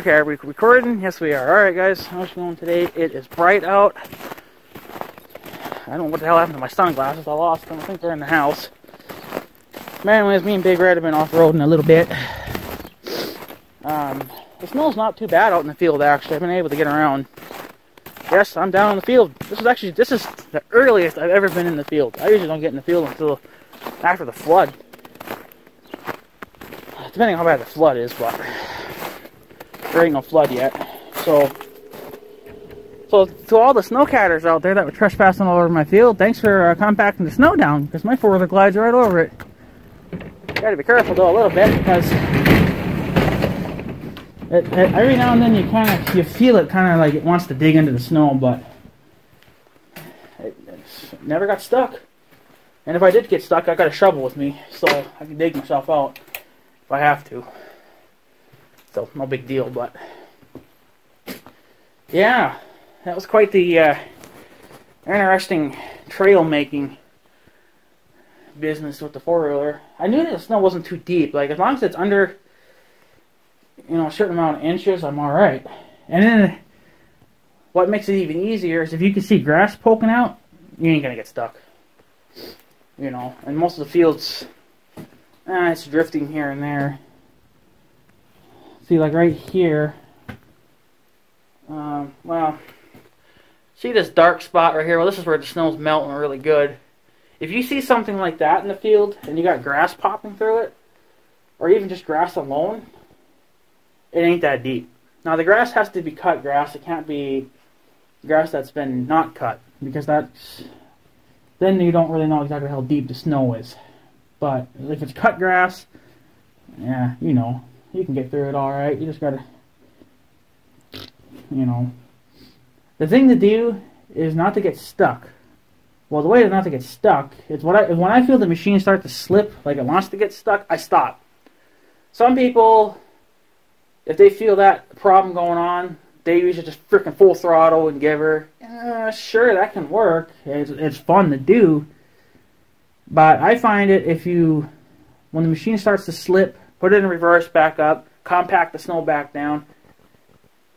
Okay, are we recording? Yes, we are. Alright, guys, how's it going today? It is bright out. I don't know what the hell happened to my sunglasses. I lost them. I think they're in the house. But anyways, me and Big Red have been off-roading a little bit. The snow's not too bad out in the field, actually. I've been able to get around. Yes, I'm down in the field. This is the earliest I've ever been in the field. I usually don't get in the field until after the flood. Depending on how bad the flood is, but there ain't no flood yet. So to all the snowcatters out there that were trespassing all over my field, thanks for compacting the snow down, because my four-wheeler glides right over it. Gotta be careful though a little bit, because every now and then you feel it kind of like it wants to dig into the snow, but it never got stuck. And if I did get stuck, I got a shovel with me, so I can dig myself out if I have to. So no big deal, but yeah, that was quite the interesting trail making business with the four-wheeler. I knew that the snow wasn't too deep. Like, as long as it's under, you know, a certain amount of inches, I'm alright. And then what makes it even easier is if you can see grass poking out, you ain't gonna get stuck. You know, and most of the fields, it's drifting here and there. See, like right here, well, see this dark spot right here? Well, this is where the snow's melting really good. If you see something like that in the field, and you got grass popping through it, or even just grass alone, it ain't that deep. Now, the grass has to be cut grass. It can't be grass that's been not cut, because then you don't really know exactly how deep the snow is. But if it's cut grass, yeah, you know, you can get through it all right. You just gotta, you know, the thing to do is not to get stuck. Well, the way to not to get stuck is when I feel the machine start to slip, like it wants to get stuck, I stop. Some people, if they feel that problem going on, they usually just freaking full throttle and give her. Sure, that can work. It's fun to do. But I find it when the machine starts to slip, put it in reverse, back up, compact the snow back down.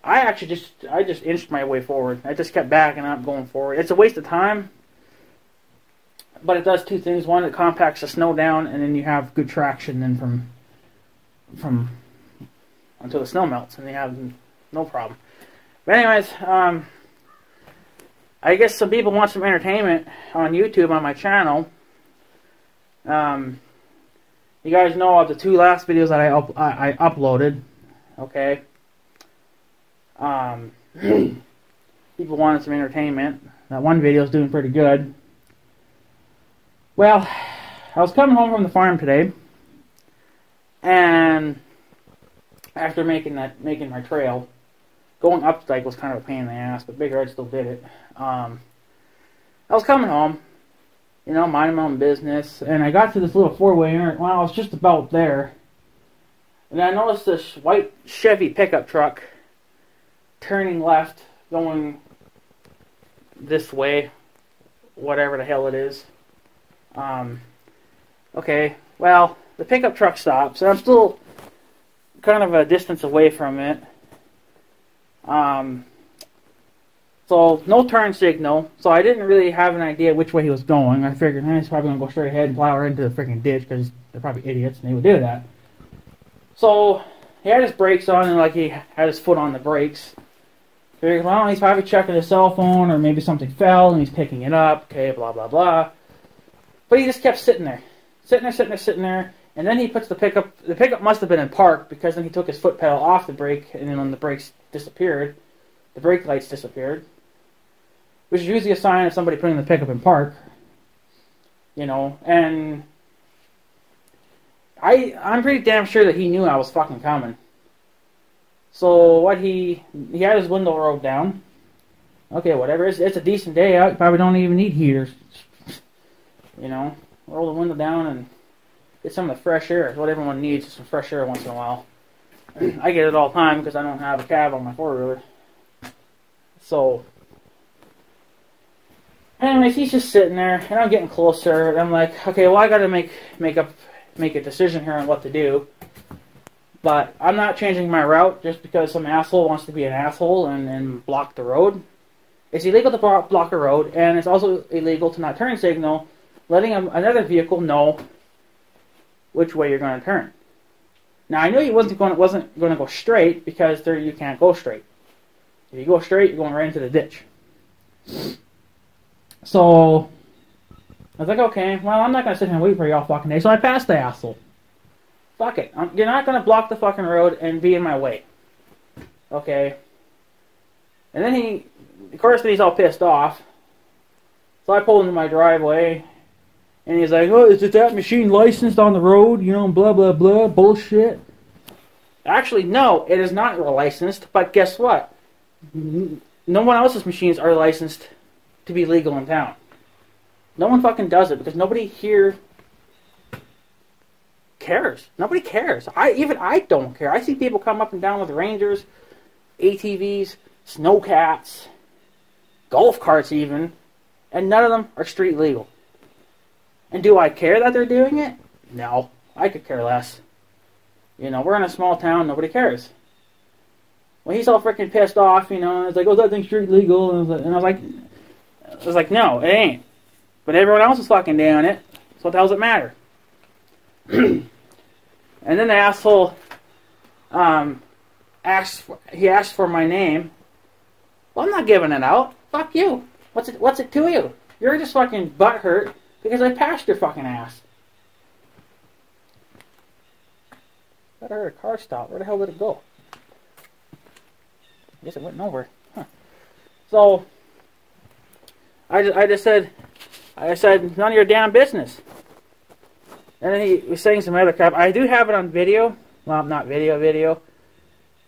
I just inched my way forward. I just kept backing up, going forward. It's a waste of time, but it does two things. One, it compacts the snow down, and then you have good traction then from until the snow melts, and you have no problem. But anyways, I guess some people want some entertainment on YouTube on my channel. You guys know of the two last videos that I uploaded, okay? People wanted some entertainment. That one video is doing pretty good. Well, I was coming home from the farm today, and after making my trail, going up the dike was kind of a pain in the ass, but Big Red still did it. I was coming home, you know, minding my own business, and I got to this little four-way area. Well, I was just about there, and I noticed this white Chevy pickup truck turning left, going this way, whatever the hell it is. Okay, well, the pickup truck stops, and I'm still kind of a distance away from it. So, no turn signal, so I didn't really have an idea which way he was going. I figured, he's probably going to go straight ahead and plow right into the freaking ditch, because they're probably idiots, and they would do that. So, he had his brakes on, and like he had his foot on the brakes. I figured, well, he's probably checking his cell phone, or maybe something fell, and he's picking it up, okay, blah, blah, blah. But he just kept sitting there. Sitting there, and then he puts the pickup must have been in park, because then he took his foot pedal off the brake, and then when the brakes disappeared, the brake lights disappeared. Which is usually a sign of somebody putting the pickup in park. You know, and I'm pretty damn sure that he knew I was fucking coming. So what he had his window rolled down. Okay, whatever. It's a decent day out. You probably don't even need heaters. You know, roll the window down and get some of the fresh air. It's what everyone needs, is some fresh air once in a while. I get it all the time because I don't have a cab on my four-wheeler. So, anyways, he's just sitting there, and I'm getting closer, and I'm like, okay, well, I gotta make a decision here on what to do. But I'm not changing my route just because some asshole wants to be an asshole and block the road. It's illegal to block a road, and it's also illegal to not turn signal, letting another vehicle know which way you're going to turn. Now, I knew he wasn't going to go straight because there you can't go straight. If you go straight, you're going right into the ditch. So I was like, okay, well, I'm not going to sit here and wait for you all fucking day. So I passed the asshole. Fuck it. You're not going to block the fucking road and be in my way. Okay. And then of course, he's all pissed off. So I pulled into my driveway. And he's like, oh, is that machine licensed on the road? You know, blah, blah, blah, bullshit. Actually, no, it is not licensed. But guess what? No one else's machines are licensed to be legal in town. No one fucking does it because nobody here cares. Nobody cares. Even I don't care. I see people come up and down with Rangers, ATVs, snowcats, golf carts even, and none of them are street legal. And do I care that they're doing it? No. I could care less. You know, we're in a small town, nobody cares. Well, he's all freaking pissed off, you know, it's like, oh, that thing's street legal, and I was like, no, it ain't. But everyone else is fucking doing it, so what the hell does it matter? And then the asshole asked for my name. Well, I'm not giving it out. Fuck you. What's it to you? You're just fucking butthurt because I passed your fucking ass. I heard a car stop. Where the hell did it go? I guess it went nowhere. Huh. So I just said, none of your damn business. And then he was saying some other crap. I do have it on video. Well, not video.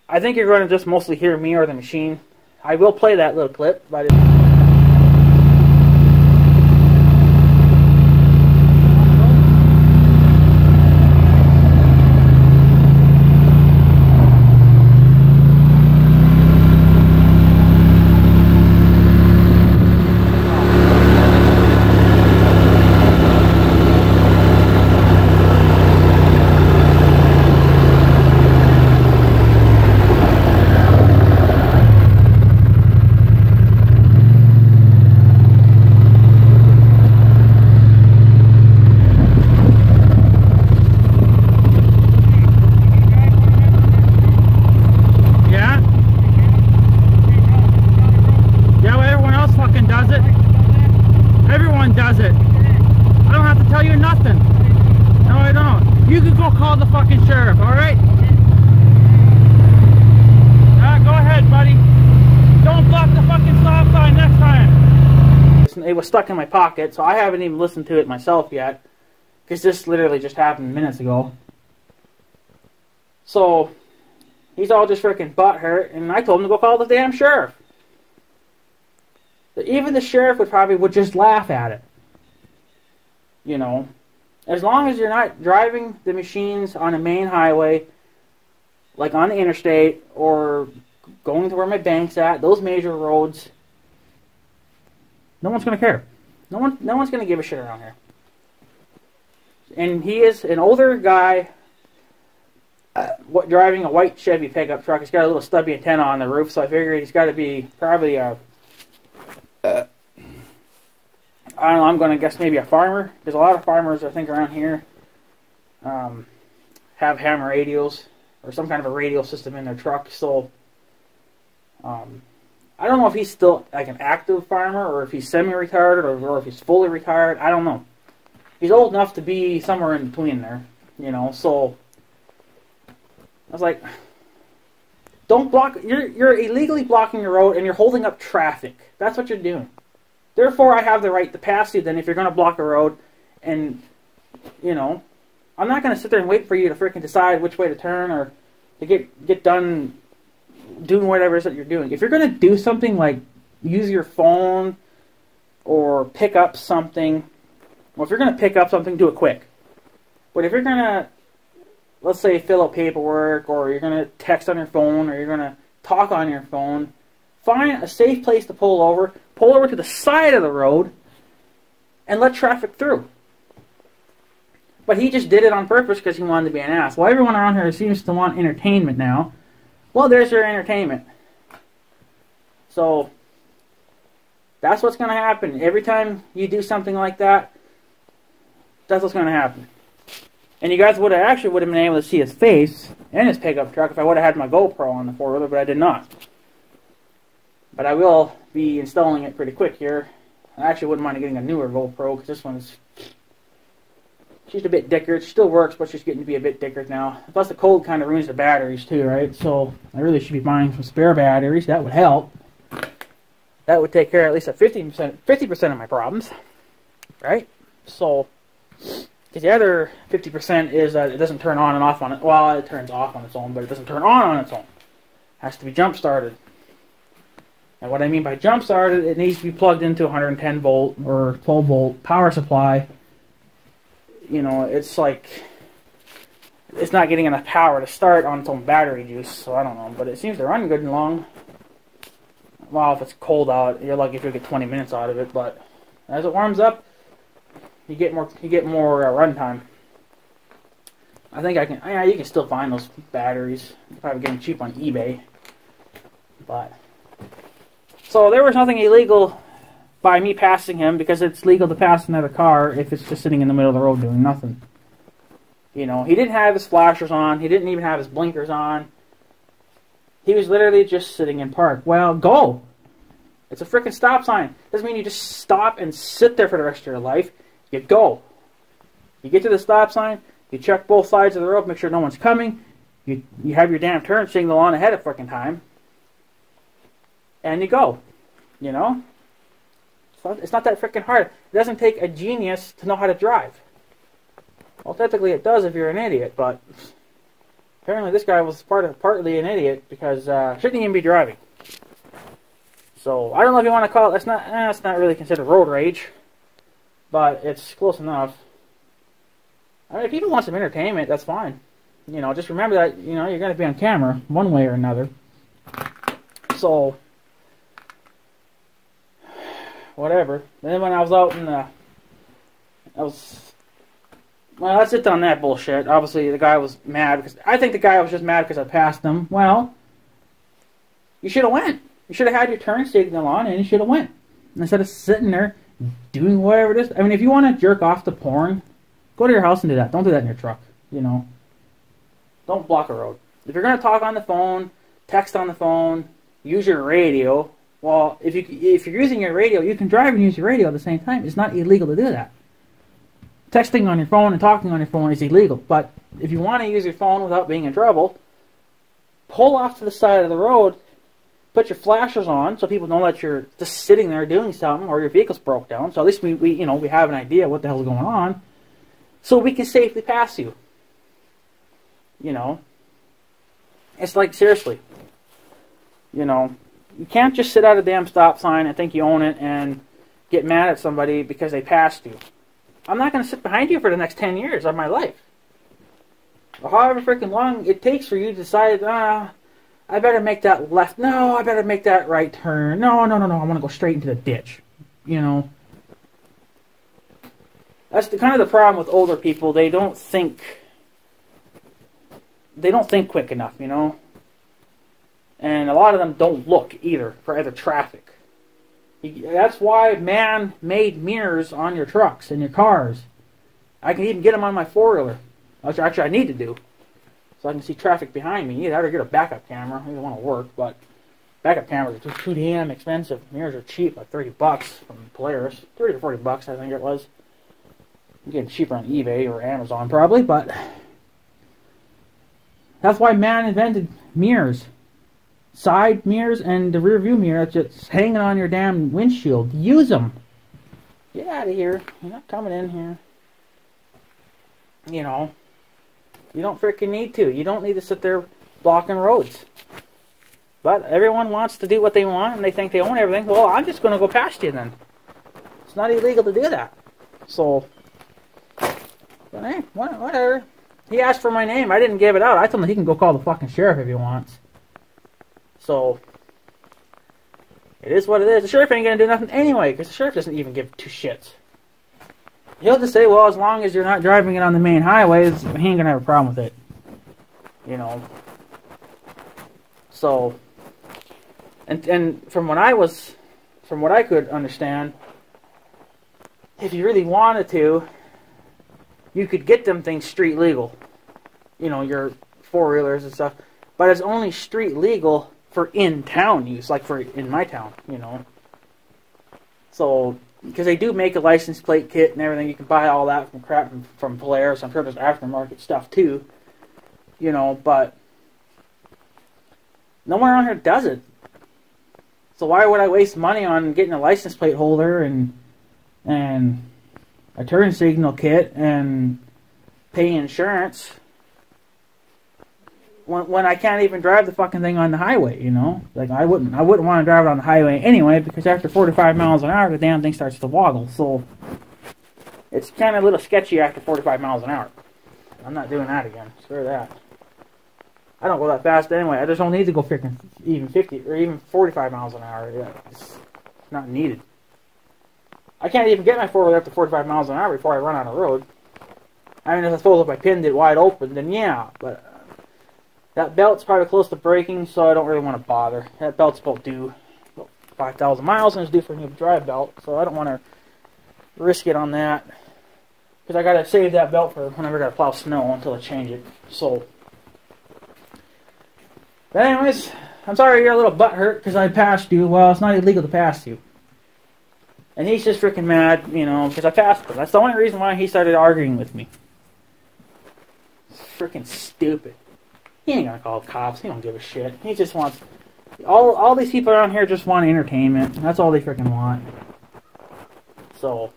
I think you're going to just mostly hear me or the machine. I will play that little clip, but does it. I don't have to tell you nothing. No, I don't. You can go call the fucking sheriff, alright? Go ahead, buddy. Don't block the fucking stop sign next time. It was stuck in my pocket, so I haven't even listened to it myself yet. Because this literally just happened minutes ago. So, he's all just freaking butthurt, and I told him to go call the damn sheriff. Even the sheriff would just laugh at it. You know, as long as you're not driving the machines on a main highway, like on the interstate, or going to where my bank's at, those major roads, no one's going to care. No one's going to give a shit around here. And he is an older guy driving a white Chevy pickup truck. He's got a little stubby antenna on the roof, so I figured he's got to be probably a I don't know, I'm going to guess maybe a farmer. There's a lot of farmers, I think, around here have ham radios or some kind of a radio system in their truck. So, I don't know if he's still like an active farmer or if he's semi-retired or if he's fully retired. I don't know. He's old enough to be somewhere in between there, you know. So, I was like, don't block. You're illegally blocking the road and you're holding up traffic. That's what you're doing. Therefore, I have the right to pass you then if you're going to block a road. And, you know, I'm not going to sit there and wait for you to freaking decide which way to turn or to get done doing whatever it is that you're doing. If you're going to do something like use your phone or pick up something, well, if you're going to pick up something, do it quick. But if you're going to, let's say, fill out paperwork or you're going to text on your phone or you're going to talk on your phone, find a safe place to pull over to the side of the road, and let traffic through. But he just did it on purpose because he wanted to be an ass. Well, everyone around here seems to want entertainment now. Well, there's your entertainment. So, that's what's going to happen. Every time you do something like that, that's what's going to happen. And you guys would have been able to see his face and his pickup truck if I would have had my GoPro on the four-wheeler, but I did not. But I will be installing it pretty quick here. I actually wouldn't mind getting a newer GoPro because this one's... She's a bit dicker. It still works, but she's getting to be a bit dicker now. Plus the cold kind of ruins the batteries too, right? So I really should be buying some spare batteries. That would help. That would take care of at least a 50% of my problems, right? So, because the other 50% is that it doesn't turn on and off on it. Well, it turns off on its own, but it doesn't turn on its own. It has to be jump started. And what I mean by jump started, it needs to be plugged into 110 volt or 12 volt power supply. You know, it's like, it's not getting enough power to start on its own battery juice, so I don't know. But it seems to run good and long. Well, if it's cold out, you're lucky if you get 20 minutes out of it. But as it warms up, you get more run time. I think I can. Yeah, you can still find those batteries. You probably get them cheap on eBay. But so there was nothing illegal by me passing him, because it's legal to pass another car if it's just sitting in the middle of the road doing nothing. You know, he didn't have his flashers on. He didn't even have his blinkers on. He was literally just sitting in park. Well, go. It's a freaking stop sign. Doesn't mean you just stop and sit there for the rest of your life. You go. You get to the stop sign. You check both sides of the road, make sure no one's coming. You have your damn turn signal on ahead of freaking time. And you go. You know? It's not that freaking hard. It doesn't take a genius to know how to drive. Well, technically it does if you're an idiot, but apparently this guy was partly an idiot because shouldn't even be driving. So I don't know if you want to call it. That's not really considered road rage, but it's close enough. I mean, if people want some entertainment, that's fine. You know, just remember that you're going to be on camera one way or another. So. Whatever. Then when I was out in the... Well, that's it on that bullshit. Obviously, the guy was mad because... I think the guy was just mad because I passed him. Well, you should have went. You should have had your turn signal on and you should have went. Instead of sitting there doing whatever it is. I mean, if you want to jerk off to porn, go to your house and do that. Don't do that in your truck, you know. Don't block a road. If you're going to talk on the phone, text on the phone, use your radio... Well, if you're using your radio, you can drive and use your radio at the same time. It's not illegal to do that. Texting on your phone and talking on your phone is illegal. But if you want to use your phone without being in trouble, pull off to the side of the road, put your flashers on so people know that you're just sitting there doing something or your vehicle's broke down. So at least we have an idea what the hell's going on, so we can safely pass you. You know, it's like, seriously, you know. You can't just sit at a damn stop sign and think you own it and get mad at somebody because they passed you. I'm not going to sit behind you for the next 10 years of my life. Or however freaking long it takes for you to decide, I better make that left. No, I better make that right turn. No, I want to go straight into the ditch. You know. That's kind of the problem with older people. They don't think quick enough, you know. And a lot of them don't look either for other traffic. That's why man made mirrors on your trucks and your cars. I can even get them on my four-wheeler, which actually I need to do, so I can see traffic behind me. Either get a backup camera. They want to work, but backup cameras are too damn expensive. Mirrors are cheap, like $30 from Polaris, $30 or $40, I think it was. You get cheaper on eBay or Amazon probably, but that's why man invented mirrors. Side mirrors and the rear view mirror just hanging on your damn windshield. Use them. Get out of here. You're not coming in here. You know. You don't freaking need to. You don't need to sit there blocking roads. But everyone wants to do what they want and they think they own everything. Well, I'm just going to go past you then. It's not illegal to do that. So, but hey, whatever. He asked for my name. I didn't give it out. I told him he can go call the fucking sheriff if he wants. So, it is what it is. The sheriff ain't going to do nothing anyway, because the sheriff doesn't even give two shits. he'll just say, well, as long as you're not driving it on the main highways, he ain't gonna have a problem with it. You know. So, and from what I could understand, if you really wanted to, you could get them things street legal. You know, your four-wheelers and stuff. But it's only street legal for in-town use, like for in my town, you know. So, because they do make a license plate kit and everything, you can buy all that from Polaris. I'm sure there's aftermarket stuff too, you know. But no one around here does it. So why would I waste money on getting a license plate holder and a turn signal kit and pay insurance when I can't even drive the fucking thing on the highway, you know? Like, I wouldn't want to drive it on the highway anyway, because after 45 miles an hour, the damn thing starts to woggle. So it's kind of a little sketchy after 45 miles an hour. I'm not doing that again. Screw that. I don't go that fast anyway. I just don't need to go freaking even 50 or even 45 miles an hour. Yeah, it's not needed. I can't even get my four-wheeler up to 45 miles an hour before I run on the road. I mean, I suppose if I pinned it wide open, then yeah, but that belt's probably close to breaking, so I don't really want to bother. That belt's about 5,000 miles, and it's due for a new drive belt, so I don't want to risk it on that. Because I got to save that belt for whenever I got to plow snow until I change it. So, but anyways, I'm sorry you're a little butthurt because I passed you. Well, it's not illegal to pass you. And he's just freaking mad, you know, because I passed him. That's the only reason why he started arguing with me. It's freaking stupid. He ain't gonna call the cops. He don't give a shit. He just wants... All these people around here just want entertainment. That's all they freaking want. So...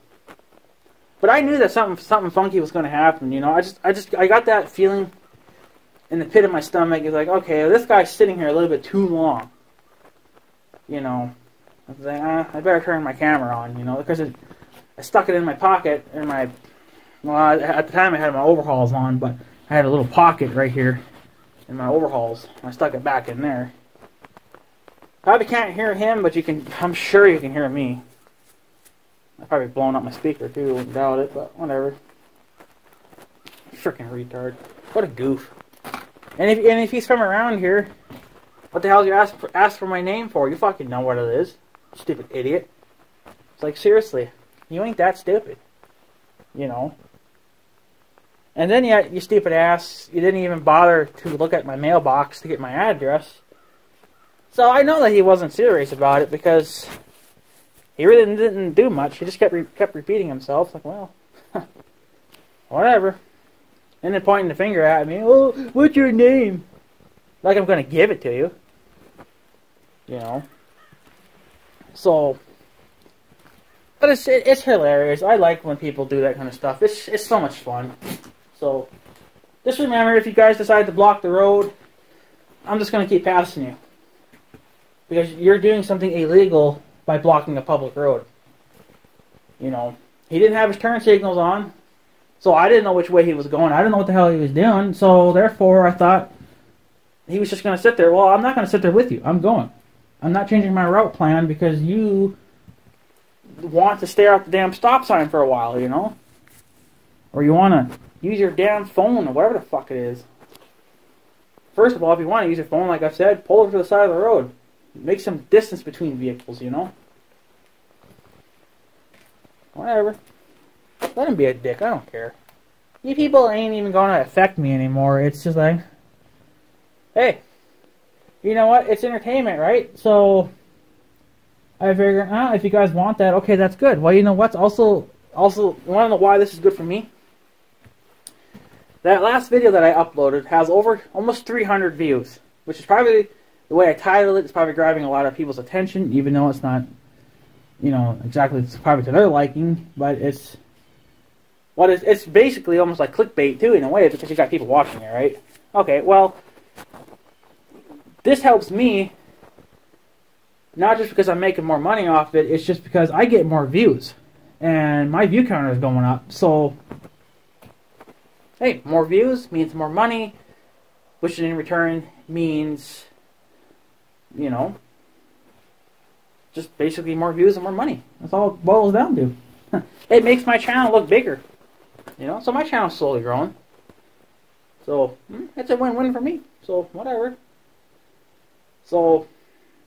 But I knew that something funky was gonna happen, you know. I got that feeling in the pit of my stomach. It's like, okay, this guy's sitting here a little bit too long. You know... I was like, I better turn my camera on, you know, because I stuck it in my pocket, well, at the time I had my overhauls on, but I had a little pocket right here in my overhauls, and I stuck it back in there. Probably can't hear him, but I'm sure you can hear me. I've probably blown up my speaker too, wouldn't doubt it, but whatever. Freaking retard. What a goof. And if he's from around here, what the hell did you ask for my name for? You fucking know what it is. Stupid idiot. It's like, seriously, you ain't that stupid. You know? And then you stupid ass, you didn't even bother to look at my mailbox to get my address. So I know that he wasn't serious about it because he really didn't do much. He just kept repeating himself. Like, well, whatever. And then pointing the finger at me. Oh, what's your name? Like I'm going to give it to you. You know? So, but it's hilarious. I like when people do that kind of stuff. It's so much fun. So, just remember, if you guys decide to block the road, I'm just going to keep passing you. Because you're doing something illegal by blocking a public road. You know, he didn't have his turn signals on, so I didn't know which way he was going. I didn't know what the hell he was doing, so therefore I thought he was just going to sit there. Well, I'm not going to sit there with you. I'm going. I'm not changing my route plan because you want to stare at the damn stop sign for a while, you know? Or you want to use your damn phone or whatever the fuck it is. First of all, if you want to use your phone, like I've said, pull over to the side of the road. Make some distance between vehicles, you know? Whatever. Let him be a dick. I don't care. You people ain't even going to affect me anymore. It's just like, hey, you know what? It's entertainment, right? So I figure, if you guys want that, okay, that's good. Well, you know what's also, you want to know why this is good for me? That last video that I uploaded has over almost 300 views, which is probably, the way I titled it, it's probably grabbing a lot of people's attention, even though it's not, you know, exactly, it's probably to their liking, but it's basically almost like clickbait too, in a way, because you got people watching it, right? Okay, well, this helps me, not just because I'm making more money off it, it's just because I get more views. And my view counter is going up. So, hey, more views means more money, which in return means, you know, just basically more views and more money. That's all it boils down to. It makes my channel look bigger. You know, so my channel's slowly growing. So, it's a win-win for me. So, whatever. So,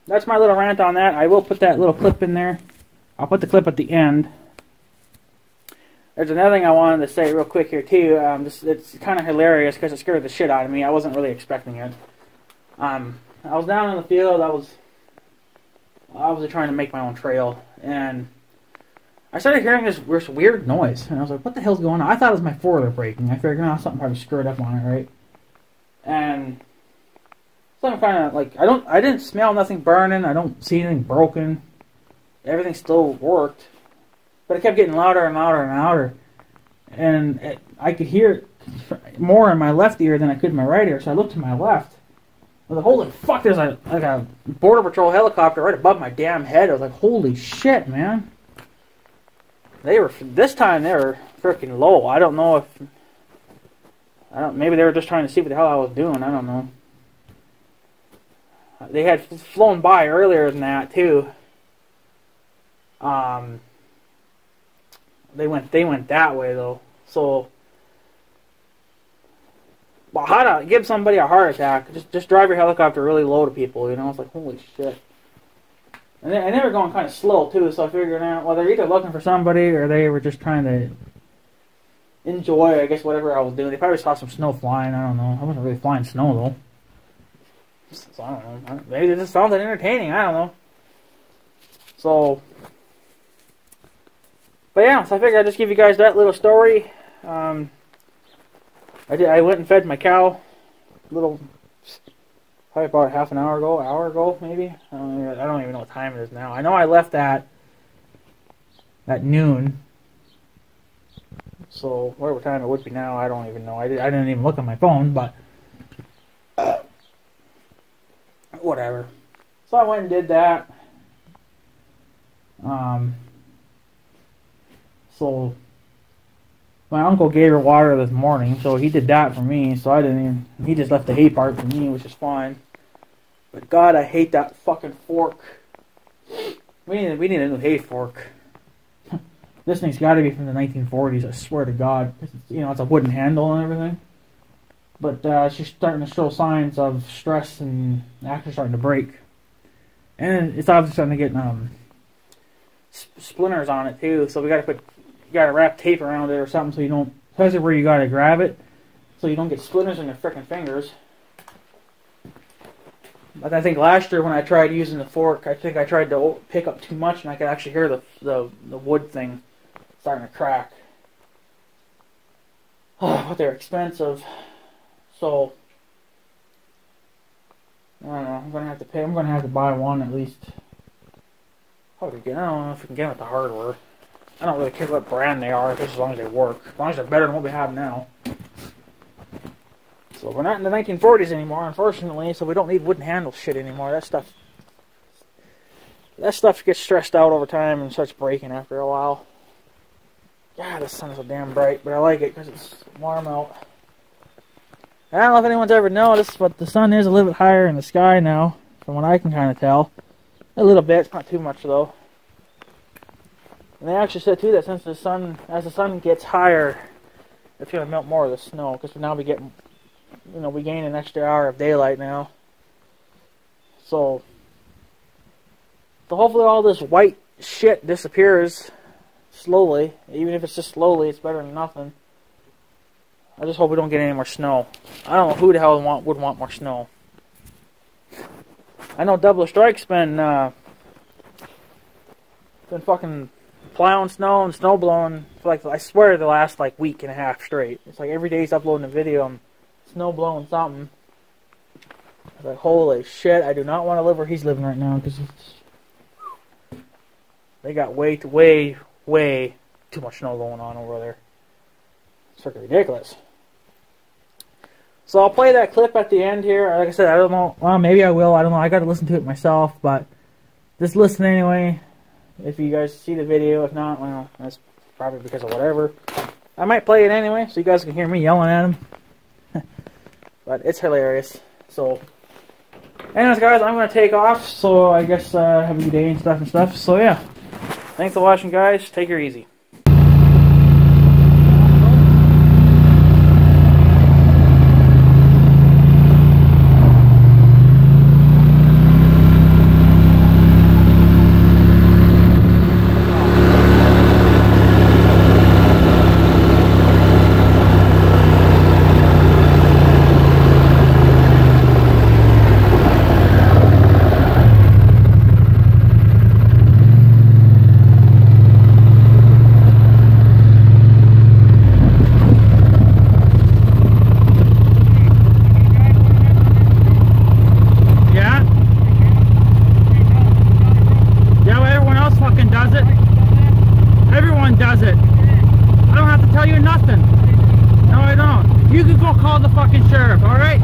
that's my little rant on that. I will put that little clip in there. I'll put the clip at the end. There's another thing I wanted to say real quick here, too. It's kind of hilarious because it scared the shit out of me. I wasn't really expecting it. I was down in the field. I was trying to make my own trail. And I started hearing this weird noise. And I was like, what the hell's going on? I thought it was my four-wheeler braking. I figured, something probably screwed up on it, right? And something kind of like, I didn't smell nothing burning. I don't see anything broken. Everything still worked. But it kept getting louder and louder and louder. And I could hear it more in my left ear than I could in my right ear. So I looked to my left. I was like, holy fuck, there's like a Border Patrol helicopter right above my damn head. I was like, holy shit, man. This time they were freaking low. I don't know if, maybe they were just trying to see what the hell I was doing. I don't know. They had flown by earlier than that, too. They went that way though. So, well, how to give somebody a heart attack? Just drive your helicopter really low to people. You know, it's like holy shit. And they were going kind of slow too. So I figured out, well, they're either looking for somebody or they were just trying to enjoy, I guess, whatever I was doing. They probably saw some snow flying. I don't know. I wasn't really flying snow though. So I don't know. Maybe they just found it entertaining. I don't know. So. But yeah, so I figured I'd just give you guys that little story. I went and fed my cow probably about half an hour ago, maybe. I don't even know what time it is now. I know I left at noon. So whatever time it would be now, I don't even know. I didn't even look at my phone, but whatever. So I went and did that. So my uncle gave her water this morning, so he did that for me. So I didn't even. He just left the hay part for me, which is fine. But God, I hate that fucking fork. We need a new hay fork. This thing's got to be from the 1940s. I swear to God. It's a wooden handle and everything. But she's starting to show signs of stress and actually starting to break. And it's obviously starting to get splinters on it too. So we got to wrap tape around it or something so you don't, especially where you got to grab it, so you don't get splinters in your frickin' fingers. But I think last year when I tried using the fork, I think I tried to pick up too much and I could actually hear the wood thing starting to crack. But they're expensive. So I don't know. I'm gonna have to buy one at least. I don't know if we can get them at the hardware. I don't really care what brand they are, just as long as they work. As long as they're better than what we have now. So we're not in the 1940s anymore, unfortunately, so we don't need wooden handle shit anymore. That stuff gets stressed out over time and starts breaking after a while. God, the sun is so damn bright, but I like it because it's warm out. I don't know if anyone's ever noticed, but the sun is a little bit higher in the sky now, from what I can kind of tell. A little bit, it's not too much though. And they actually said too that as the sun gets higher, it's going to melt more of the snow, because now we get, we gain an extra hour of daylight now. So hopefully all this white shit disappears slowly. Even if it's just slowly, it's better than nothing. I just hope we don't get any more snow. I don't know who the hell would want more snow. I know Double Strike's been fucking plowing snow and snow blowing for like, I swear, the last like week and a half straight. It's like every day he's uploading a video and snow blowing something. I was like, holy shit, I do not want to live where he's living right now, because they got way too much snow going on over there. It's freaking ridiculous. So I'll play that clip at the end here. Like I said, I don't know. Well, maybe I will. I don't know. I got to listen to it myself, but just listen anyway. If you guys see the video, if not, well, that's probably because of whatever. I might play it anyway, so you guys can hear me yelling at him. But it's hilarious. So, anyways, guys, I'm going to take off. So I guess have a good day and stuff. So yeah, thanks for watching, guys. Take her easy. does it. I don't have to tell you nothing. No, I don't. You can go call the fucking sheriff, alright?